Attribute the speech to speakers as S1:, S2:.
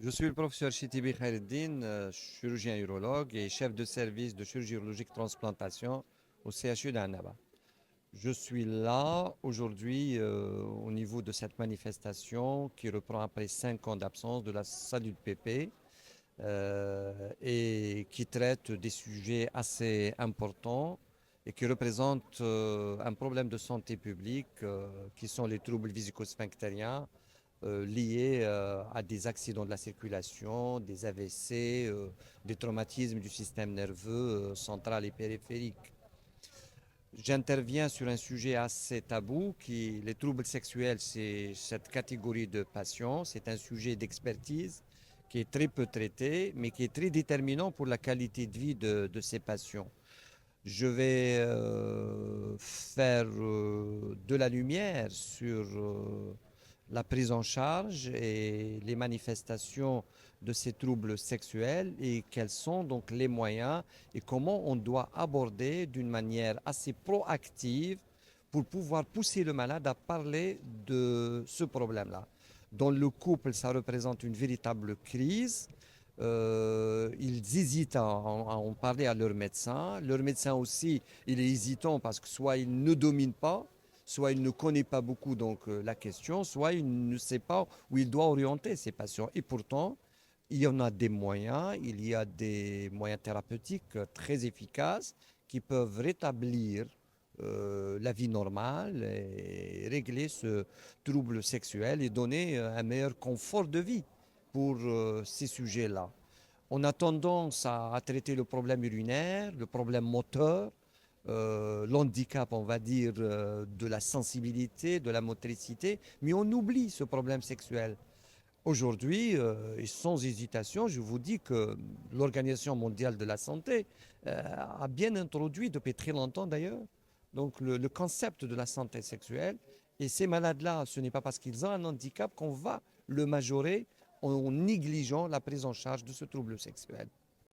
S1: Je suis le professeur Chitibi Khaireddine, chirurgien urologue et chef de service de chirurgie urologique transplantation au CHU d'Annaba. Je suis là aujourd'hui au niveau de cette manifestation qui reprend après 5 ans d'absence de la Salut PP et qui traite des sujets assez importants et qui représente un problème de santé publique qui sont les troubles vésico-sphinctériens liés à des accidents de la circulation, des AVC, des traumatismes du système nerveux central et périphérique. J'interviens sur un sujet assez tabou qui les troubles sexuels, c'est cette catégorie de patients, c'est un sujet d'expertise qui est très peu traité, mais qui est très déterminant pour la qualité de vie de ces patients. Je vais faire de la lumière sur la prise en charge et les manifestations de ces troubles sexuels et quels sont donc les moyens et comment on doit aborder d'une manière assez proactive pour pouvoir pousser le malade à parler de ce problème-là. Dans le couple, ça représente une véritable crise. Ils hésitent à en parler à leur médecin. Leur médecin aussi, il est hésitant parce que soit il ne domine pas, soit il ne connaît pas beaucoup donc la question, soit il ne sait pas où il doit orienter ses patients. Et pourtant, il y en a des moyens, il y a des moyens thérapeutiques très efficaces qui peuvent rétablir la vie normale et régler ce trouble sexuel et donner un meilleur confort de vie pour ces sujets-là. On a tendance à traiter le problème urinaire, le problème moteur, l'handicap, on va dire, de la sensibilité, de la motricité, mais on oublie ce problème sexuel. Aujourd'hui, et sans hésitation, je vous dis que l'Organisation mondiale de la santé a bien introduit depuis très longtemps d'ailleurs, donc le concept de la santé sexuelle. Et ces malades-là, ce n'est pas parce qu'ils ont un handicap qu'on va le majorer en négligeant la prise en charge de ce trouble sexuel.